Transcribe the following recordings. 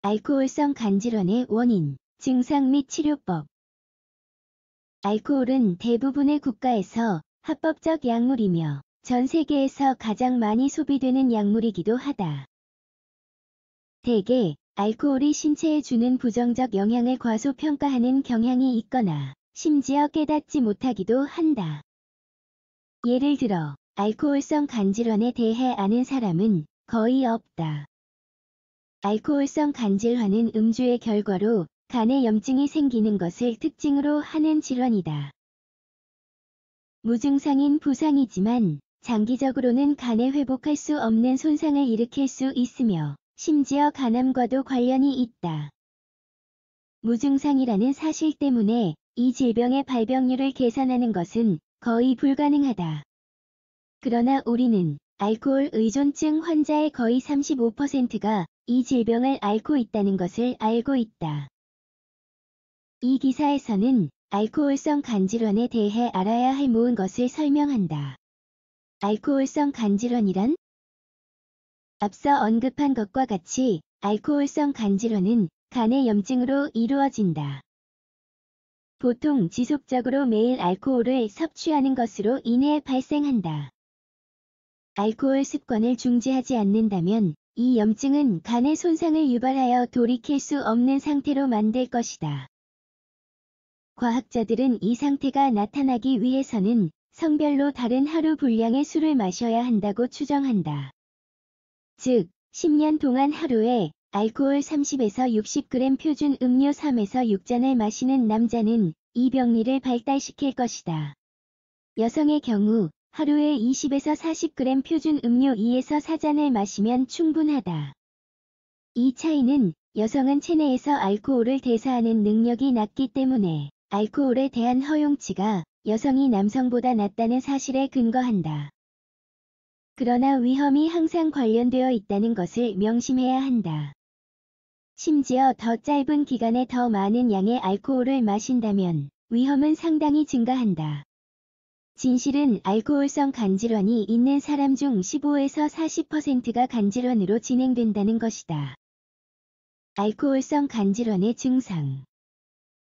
알코올성 간질환의 원인, 증상 및 치료법. 알코올은 대부분의 국가에서 합법적 약물이며 전 세계에서 가장 많이 소비되는 약물이기도 하다. 대개 알코올이 신체에 주는 부정적 영향을 과소평가하는 경향이 있거나 심지어 깨닫지 못하기도 한다. 예를 들어 알코올성 간질환에 대해 아는 사람은 거의 없다. 알코올성 간질환은 음주의 결과로 간에 염증이 생기는 것을 특징으로 하는 질환이다. 무증상인 부상이지만 장기적으로는 간에 회복할 수 없는 손상을 일으킬 수 있으며 심지어 간암과도 관련이 있다. 무증상이라는 사실 때문에 이 질병의 발병률을 계산하는 것은 거의 불가능하다. 그러나 우리는 알코올 의존증 환자의 거의 35%가 이 질병을 앓고 있다는 것을 알고 있다. 이 기사에서는 알코올성 간질환에 대해 알아야 할 모든 것을 설명한다. 알코올성 간질환이란? 앞서 언급한 것과 같이 알코올성 간질환은 간의 염증으로 이루어진다. 보통 지속적으로 매일 알코올을 섭취하는 것으로 인해 발생한다. 알코올 습관을 중지하지 않는다면 이 염증은 간의 손상을 유발하여 돌이킬 수 없는 상태로 만들 것이다. 과학자들은 이 상태가 나타나기 위해서는 성별로 다른 하루 분량의 술을 마셔야 한다고 추정한다. 즉, 10년 동안 하루에 알코올 30에서 60g 표준 음료 3에서 6잔을 마시는 남자는 이 병리를 발달시킬 것이다. 여성의 경우 하루에 20에서 40g 표준 음료 2에서 4잔을 마시면 충분하다. 이 차이는 여성은 체내에서 알코올을 대사하는 능력이 낮기 때문에 알코올에 대한 허용치가 여성이 남성보다 낮다는 사실에 근거한다. 그러나 위험이 항상 관련되어 있다는 것을 명심해야 한다. 심지어 더 짧은 기간에 더 많은 양의 알코올을 마신다면 위험은 상당히 증가한다. 진실은 알코올성 간질환이 있는 사람 중 15에서 40%가 간질환으로 진행된다는 것이다. 알코올성 간질환의 증상.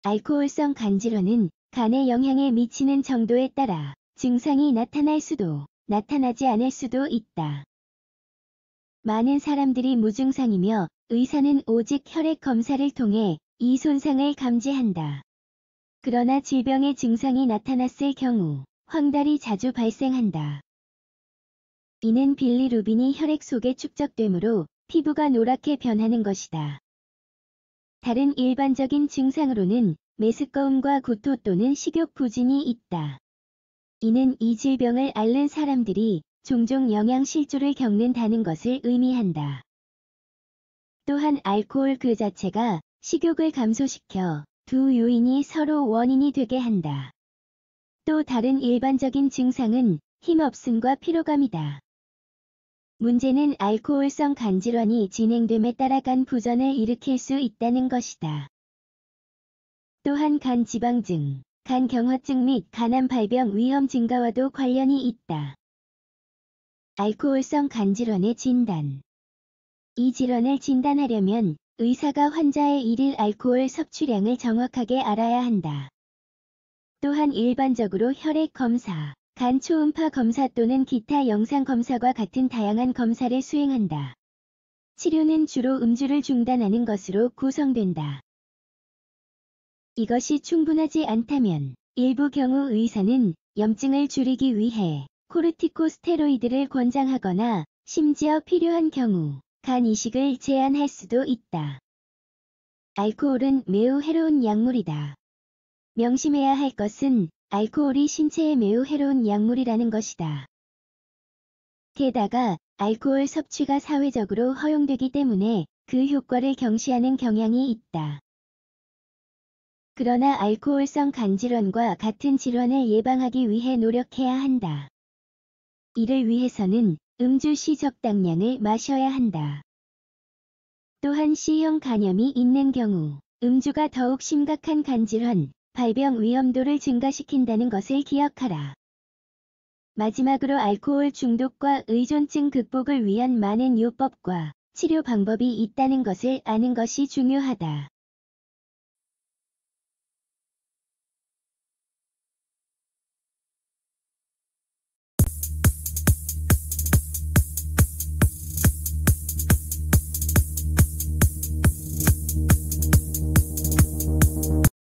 알코올성 간질환은 간에 영향을 미치는 정도에 따라 증상이 나타날 수도, 나타나지 않을 수도 있다. 많은 사람들이 무증상이며 의사는 오직 혈액 검사를 통해 이 손상을 감지한다. 그러나 질병의 증상이 나타났을 경우 황달이 자주 발생한다. 이는 빌리루빈이 혈액 속에 축적되므로 피부가 노랗게 변하는 것이다. 다른 일반적인 증상으로는 메스꺼움과 구토 또는 식욕 부진이 있다. 이는 이 질병을 앓는 사람들이 종종 영양실조를 겪는다는 것을 의미한다. 또한 알코올 그 자체가 식욕을 감소시켜 두 요인이 서로 원인이 되게 한다. 또 다른 일반적인 증상은 힘없음과 피로감이다. 문제는 알코올성 간질환이 진행됨에 따라 간 부전을 일으킬 수 있다는 것이다. 또한 간 지방증, 간 경화증 및 간암 발병 위험 증가와도 관련이 있다. 알코올성 간질환의 진단. 이 질환을 진단하려면 의사가 환자의 일일 알코올 섭취량을 정확하게 알아야 한다. 또한 일반적으로 혈액 검사, 간 초음파 검사 또는 기타 영상 검사와 같은 다양한 검사를 수행한다. 치료는 주로 음주를 중단하는 것으로 구성된다. 이것이 충분하지 않다면 일부 경우 의사는 염증을 줄이기 위해 코르티코스테로이드를 권장하거나 심지어 필요한 경우 간 이식을 제한할 수도 있다. 알코올은 매우 해로운 약물이다. 명심해야 할 것은 알코올이 신체에 매우 해로운 약물이라는 것이다. 게다가 알코올 섭취가 사회적으로 허용되기 때문에 그 효과를 경시하는 경향이 있다. 그러나 알코올성 간질환과 같은 질환을 예방하기 위해 노력해야 한다. 이를 위해서는 음주 시 적당량을 마셔야 한다. 또한 C형 간염이 있는 경우 음주가 더욱 심각한 간질환, 발병 위험도를 증가시킨다는 것을 기억하라. 마지막으로 알코올 중독과 의존증 극복을 위한 많은 요법과 치료 방법이 있다는 것을 아는 것이 중요하다.